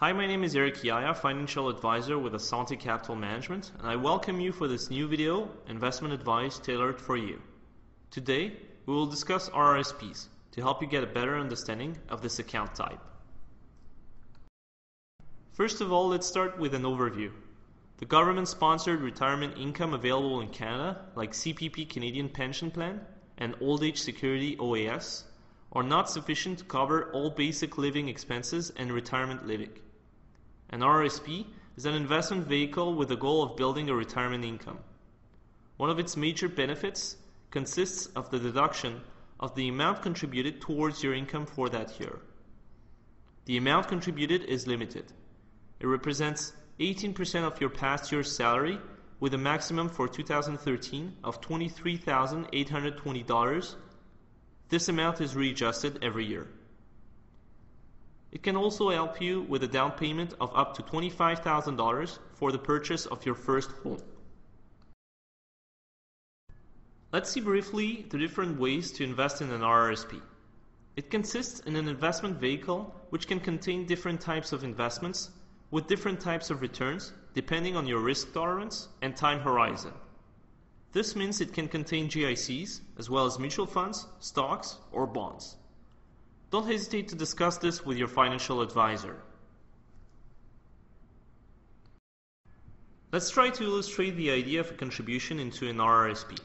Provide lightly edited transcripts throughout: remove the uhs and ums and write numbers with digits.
Hi, my name is Yahya, Financial Advisor with Assante Capital Management, and I welcome you for this new video, investment advice tailored for you. Today, we will discuss RRSPs to help you get a better understanding of this account type. First of all, let's start with an overview. The government-sponsored retirement income available in Canada, like CPP Canadian Pension Plan and Old Age Security OAS, are not sufficient to cover all basic living expenses and retirement living. An RRSP is an investment vehicle with the goal of building a retirement income. One of its major benefits consists of the deduction of the amount contributed towards your income for that year. The amount contributed is limited. It represents 18% of your past year's salary, with a maximum for 2013 of $23,820. This amount is readjusted every year. It can also help you with a down payment of up to $25,000 for the purchase of your first home. Let's see briefly the different ways to invest in an RRSP. It consists in an investment vehicle which can contain different types of investments with different types of returns depending on your risk tolerance and time horizon. This means it can contain GICs as well as mutual funds, stocks, or bonds. Don't hesitate to discuss this with your financial advisor. Let's try to illustrate the idea of a contribution into an RRSP.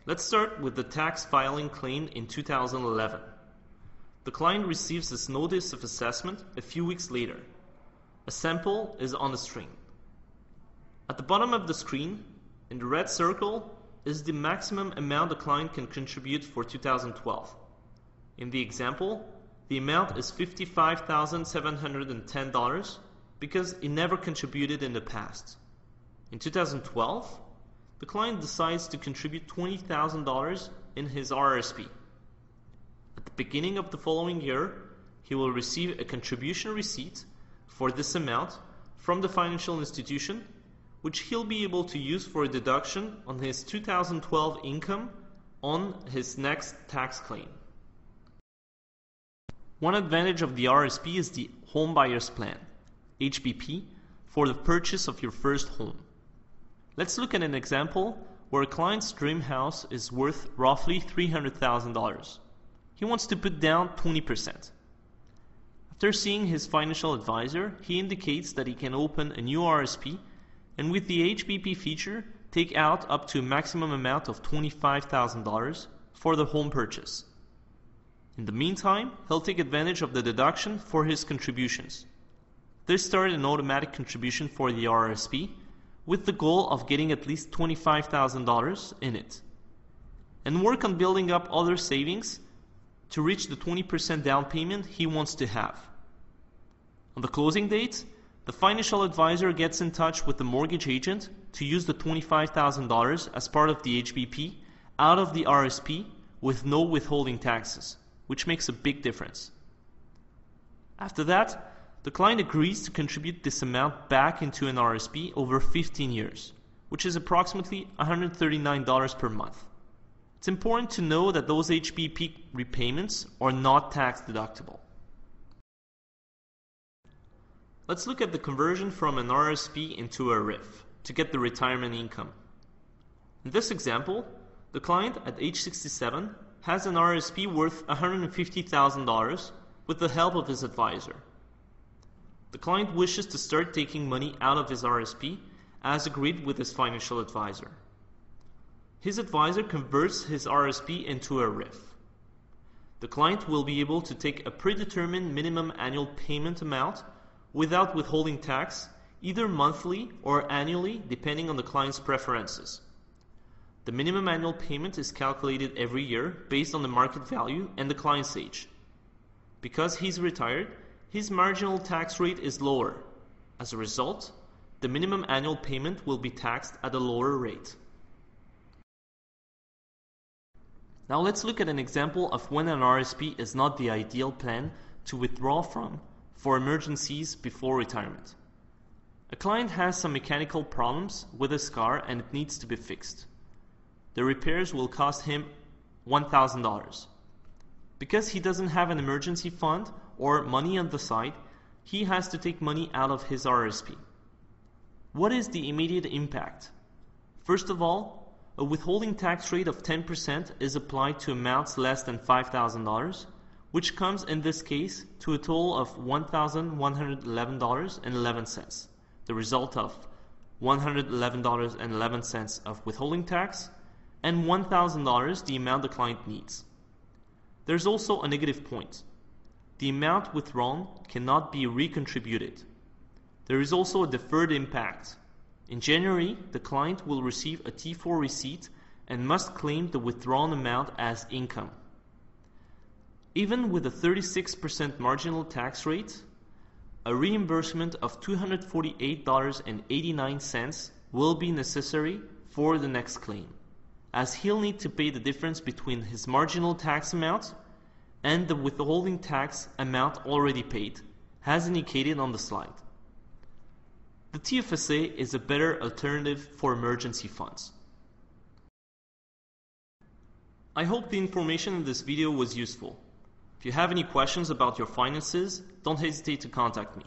Let's start with the tax filing claim in 2011. The client receives this notice of assessment a few weeks later. A sample is on the screen. At the bottom of the screen, in the red circle, is the maximum amount the client can contribute for 2012. In the example, the amount is $55,710 because it never contributed in the past. In 2012, the client decides to contribute $20,000 in his RRSP. At the beginning of the following year, he will receive a contribution receipt for this amount from the financial institution, which he'll be able to use for a deduction on his 2012 income on his next tax claim. One advantage of the RRSP is the Home Buyer's Plan, HBP, for the purchase of your first home. Let's look at an example where a client's dream house is worth roughly $300,000. He wants to put down 20%. After seeing his financial advisor, he indicates that he can open a new RRSP and with the HBP feature, take out up to a maximum amount of $25,000 for the home purchase. In the meantime, he'll take advantage of the deduction for his contributions. This started an automatic contribution for the RRSP with the goal of getting at least $25,000 in it, and work on building up other savings to reach the 20% down payment he wants to have. On the closing date, the financial advisor gets in touch with the mortgage agent to use the $25,000 as part of the HBP out of the RRSP with no withholding taxes, which makes a big difference. After that, the client agrees to contribute this amount back into an RRSP over 15 years, which is approximately $139 per month. It's important to know that those HBP repayments are not tax deductible. Let's look at the conversion from an RRSP into a RIF to get the retirement income. In this example, the client at age 67 has an RRSP worth $150,000 with the help of his advisor. The client wishes to start taking money out of his RRSP as agreed with his financial advisor. His advisor converts his RRSP into a RIF. The client will be able to take a predetermined minimum annual payment amount without withholding tax, either monthly or annually depending on the client's preferences. The minimum annual payment is calculated every year based on the market value and the client's age. Because he's retired, his marginal tax rate is lower. As a result, the minimum annual payment will be taxed at a lower rate. Now let's look at an example of when an RRSP is not the ideal plan to withdraw from for emergencies before retirement. A client has some mechanical problems with his car and it needs to be fixed. The repairs will cost him $1,000. Because he doesn't have an emergency fund or money on the side, he has to take money out of his RRSP. What is the immediate impact? First of all, a withholding tax rate of 10% is applied to amounts less than $5,000, which comes in this case to a total of $1,111.11, the result of $111.11 of withholding tax and $1,000 the amount the client needs. There's also a negative point. The amount withdrawn cannot be recontributed. There is also a deferred impact. In January, the client will receive a T4 receipt and must claim the withdrawn amount as income. Even with a 36% marginal tax rate, a reimbursement of $248.89 will be necessary for the next claim, as he'll need to pay the difference between his marginal tax amount and the withholding tax amount already paid, as indicated on the slide. The TFSA is a better alternative for emergency funds. I hope the information in this video was useful. If you have any questions about your finances, don't hesitate to contact me.